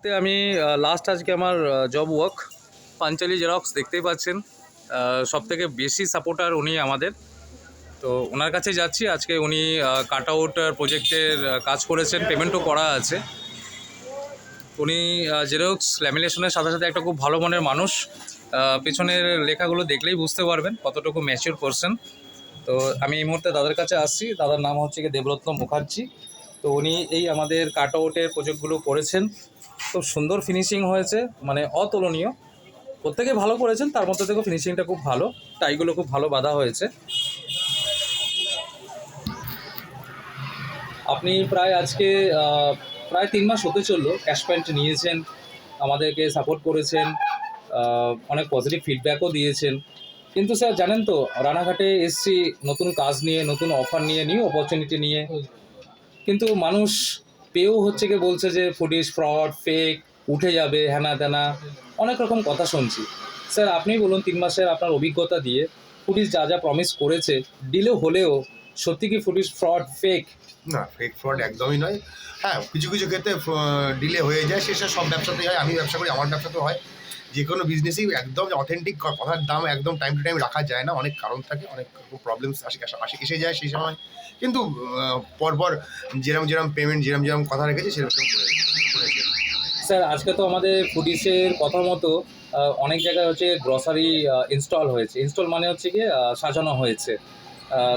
আমি লাস্ট আজকে আমার জব ওয়ার্ক পাঞ্চালি জেরক্স দেখতেই পাচ্ছেন। সবথেকে বেশি সাপোর্টার উনি আমাদের। তো ওনার কাছে যাচ্ছি আজকে। উনি কাট আউট প্রজেক্টের কাজ করেছেন, পেমেন্টও করা আছে। উনি জেরক্স ল্যামিনেশনের সাথে সাথে একটা খুব ভালো মনের মানুষ। পেছনের লেখাগুলো দেখলেই বুঝতে পারবেন কতটুকু ম্যাচিওর পারসন। তো আমি এই মুহূর্তে দাদার কাছে আসছি। দাদার নাম হচ্ছে কি দেবরত্ন মুখার্জি। তো উনি এই আমাদের কাট আউটের প্রজেক্টগুলো করেছেন। খুব সুন্দর ফিনিশিং হয়েছে, মানে অতুলনীয়। প্রত্যেকে ভালো করেছেন, তার মধ্যে থেকে ফিনিশিংটা খুব ভালো। টাইগুলো খুব ভালো বাঁধা হয়েছে। আপনি প্রায় আজকে প্রায় 3 মাস হতে চললো ক্যাশ পয়েন্ট নিয়েছেন, আমাদেরকে সাপোর্ট করেছেন, অনেক পজিটিভ ফিডব্যাকও দিয়েছেন। কিন্তু স্যার জানেন তো, রানাঘাটে এসছি নতুন কাজ নিয়ে, নতুন অফার নিয়ে, নিউ অপরচুনিটি নিয়ে। কিন্তু মানুষ পেয়েও হচ্ছে কি বলছে যে ফুডিশ ফ্রড, ফেক, উঠে যাবে, হ্যানা ত্যানা, অনেক রকম কথা শুনছি। স্যার আপনি বলুন, 3 মাসের আপনার অভিজ্ঞতা দিয়ে ফুডিশ যা যা প্রমিস করেছে, ডিলে হলেও সত্যি কি ফুডিশ ফ্রড, ফেক? না, ফেক ফ্রড একদমই নয়। হ্যাঁ, কিছু কিছু ক্ষেত্রে ডিলে হয়ে যায়, সেটা সব ব্যবসাতেই হয়। আমি ব্যবসা করি, আমার ব্যবসাতেও হয়। যে কোনো বিজনেসেই একদম অথেন্টিক কথার দাম একদম টাইম টু টাইম রাখা যায় না। অনেক কারণ থাকে, অনেক প্রবলেমস এসে যায় সেই সময়। কিন্তু পরপর যেরম পেমেন্ট, যেরম কথা রেখেছে সেরকম করেছে। স্যার আজকে তো আমাদের ফুডিশের কথা মতো অনেক জায়গায় হচ্ছে গ্রসারি ইনস্টল হয়েছে। ইনস্টল মানে হচ্ছে গিয়ে সাজানো হয়েছে।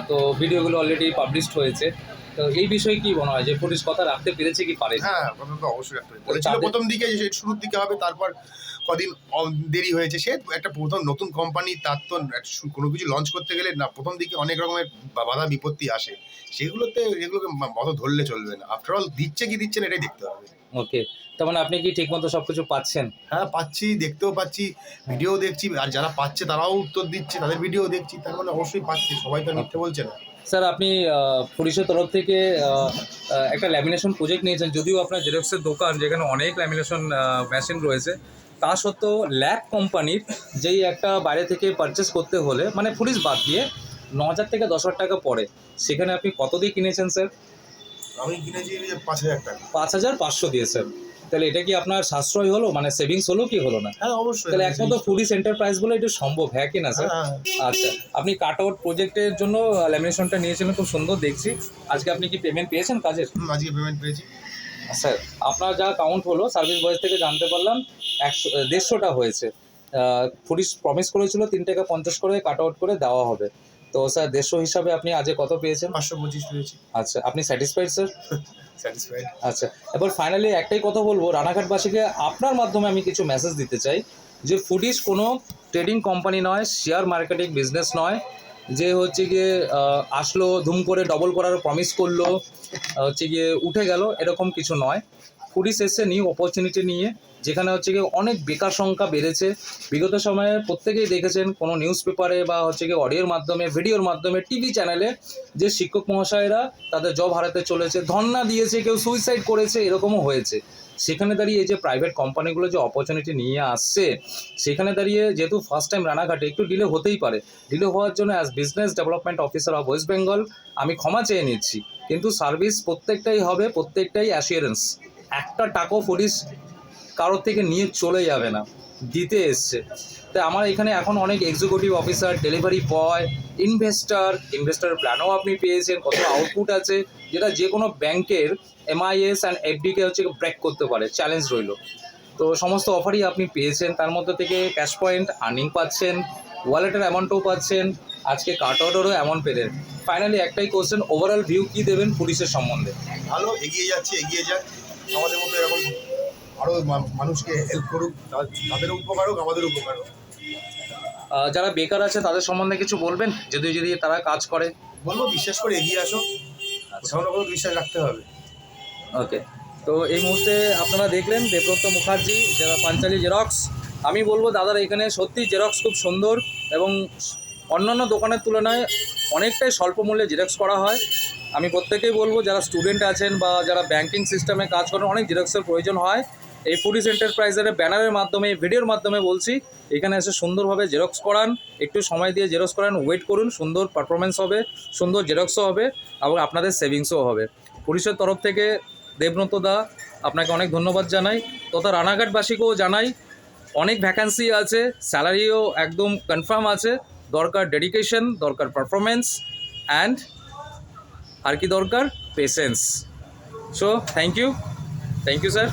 তো ভিডিওগুলো অলরেডি পাবলিশড হয়েছে। তো এই বিষয়ে কি মনে হয় যে ফুডিশ কথা রাখতে পেরেছে কি পারেনি? হ্যাঁ, কথা তো অবশ্যই রাখতে হবে। বলেছিল প্রথম দিকে যে শুরুর দিকে হবে, তারপর কদিন দেরি হয়েছে। সে একটা প্রথম নতুন কোম্পানি, তার তো কোনো কিছু লঞ্চ করতে গেলে না প্রথম দিকে অনেক রকমের বাধা বিপত্তি আসে। এগুলোকে মাথা ধরলে চলবে না। আফটার অল দিচ্ছে কি দিচ্ছে না এটাই দেখতে হবে। ওকে, তার মানে আপনি কি ঠিকমতো সব কিছু পাচ্ছেন? হ্যাঁ, পাচ্ছি, দেখতেও পাচ্ছি, ভিডিও দেখছি। আর যারা পাচ্ছে তারাও উত্তর দিচ্ছে, তাদের ভিডিও দেখছি। তার মানে অবশ্যই পাচ্ছি, সবাই তো মিথ্যে বলছে না। স্যার আপনি পুলিশের তরফ থেকে একটা ল্যামিনেশন প্রজেক্ট নিয়েছেন, যদিও আপনার জেরক্সের দোকান যেখানে অনেক ল্যামিনেশন মেশিন রয়েছে, তা সত্ত্বেও ল্যাব কোম্পানির যেই একটা বাইরে থেকে পারচেস করতে হলে, মানে পুলিশ বাদ দিয়ে 9,000 থেকে 10,000 টাকা পড়ে, সেখানে আপনি কত দিয়ে কিনেছেন স্যার? আমি কিনেছি 5,000 টাকা। 5,500 দিয়ে স্যার। তাহলে এটা কি আপনার সাশ্রয় হলো, মানে সেভিংস হলো কি হলো না? হ্যাঁ, অবশ্যই। তাহলে একমাত্র ফুডিশ এন্টারপ্রাইজ বলে এটা সম্ভব, হ্যাঁ কি না স্যার? হ্যাঁ। আচ্ছা, আপনি কাট আউট প্রজেক্টের জন্য ল্যামিনেশনটা নিয়েছিলেন, খুব সুন্দর দেখছি। আজকে আপনি কি পেমেন্ট পেয়েছেন কাজের? আজকে পেমেন্ট পেয়েছি। স্যার আপনার যা কাউন্ট হলো, সার্ভিস বয়েস থেকে জানতে পারলাম 150টা হয়েছে। পুলিশ প্রমিস করেছিল 3 টাকা 50 করে কাট আউট করে দেওয়া হবে। তো স্যার 150 হিসাবে আপনি আজকে কত পেয়েছেন? 525 পেয়েছি। আচ্ছা, আপনি স্যাটিসফাইড স্যার? স্যাটিসফাইড। আচ্ছা, এবার ফাইনালি একটাই কথা বলবো, রানাঘাটবাসীকে আপনার মাধ্যমে আমি কিছু মেসেজ দিতে চাই যে ফুডিশ কোনো ট্রেডিং কোম্পানি নয়, শেয়ার মার্কেটিং বিজনেস নয় যে হচ্ছে গিয়ে আসলো ধুম করে ডবল করার প্রমিস করলো, হচ্ছে গিয়ে উঠে গেল, এরকম কিছু নয়। ফুডিশ এসছে নিউ অপরচুনিটি নিয়ে, যেখানে হচ্ছে গিয়ে অনেক বেকার সংখ্যা বেড়েছে। বিগত সময়ে প্রত্যেকেই দেখেছেন কোনো নিউজ পেপারে বা হচ্ছে গিয়ে অডিওর মাধ্যমে, ভিডিওর মাধ্যমে, টিভি চ্যানেলে, যে শিক্ষক মহাশয়েরা তাদের জব হারাতে চলেছে, ধর্ণা দিয়েছে, কেউ সুইসাইড করেছে, এরকমও হয়েছে। সেখানে দাঁড়িয়ে এই যে প্রাইভেট কোম্পানিগুলো যে অপরচুনিটি নিয়ে আসছে, সেখানে দাঁড়িয়ে যেহেতু ফার্স্ট টাইম রানাঘাটে, একটু ডিলে হতেই পারে। ডিলে হওয়ার জন্য as business development officer of West Bengal আমি ক্ষমা চেয়ে নিচ্ছি। কিন্তু সার্ভিস প্রত্যেকটাই হবে, প্রত্যেকটাই অ্যাসিওরেন্স। একটা টাকাও পুলিশ কারোর থেকে নিয়ে চলে যাবে না, দিতে এসছে। তাই আমার এখানে এখন অনেক executive officer, delivery boy, investor প্ল্যানও আপনি পেয়েছেন, কত আউটপুট আছে, যেটা যে কোনো ব্যাংকের MIS অ্যান্ড FDকে হচ্ছে ব্রেক করতে পারে, চ্যালেঞ্জ রইল। তো সমস্ত অফারই আপনি পেয়েছেন, তার মধ্যে থেকে ক্যাশ পয়েন্ট আর্নিং পাচ্ছেন, ওয়ালেটের অ্যামাউন্টও পাচ্ছেন, আজকে কাট আউটেরও অ্যামাউন্ট পেলেন। ফাইনালি একটাই কোশ্চেন, ওভারঅল ভিউ কী দেবেন পুলিশের সম্বন্ধে? ভালো, এগিয়ে যাচ্ছে, এগিয়ে যাক। আমাদের মতো এরকম আরও মানুষকে হেল্প করুক, তাদেরও উপকার হোক, আমাদেরও উপকার হোক। যারা বেকার আছে তাদের সম্বন্ধে কিছু বলবেন, যদি যদি তারা কাজ করে? বলবো বিশ্বাস করে এগিয়ে আসো, কোথাও না কোথাও বিশ্বাস রাখতে হবে। ওকে, তো এই মুহূর্তে আপনারা দেখলেন দেবব্রত মুখার্জি, যারা পাঞ্চালি জেরক্স। আমি বলবো দাদার এখানে সত্যি জেরক্স খুব সুন্দর, এবং অন্যান্য দোকানের তুলনায় অনেকটাই স্বল্প মূল্যে জেরক্স করা হয়। আমি প্রত্যেকেই বলবো, যারা স্টুডেন্ট আছেন বা যারা ব্যাংকিং সিস্টেমে কাজ করেন, অনেক জেরক্সের প্রয়োজন হয়। এই ফুডিশ এন্টারপ্রাইজের ব্যানারের মাধ্যমে, ভিডিওর মাধ্যমে বলছি, এখানে এসে সুন্দরভাবে জেরক্স করান, একটু সময় দিয়ে জেরক্স করান, ওয়েট করুন, সুন্দর পারফরমেন্স হবে, সুন্দর জেরক্সও হবে, এবং আপনাদের সেভিংসও হবে। পুলিশের তরফ থেকে দেবব্রত দা, আপনাকে অনেক ধন্যবাদ জানাই, তথা রানাঘাটবাসীকেও জানাই অনেক ভ্যাকান্সি আছে, স্যালারিও একদম কনফার্ম আছে, দরকার ডেডিকেশন, দরকার পারফরমেন্স অ্যান্ড আর কি দরকার patience. So thank you sir.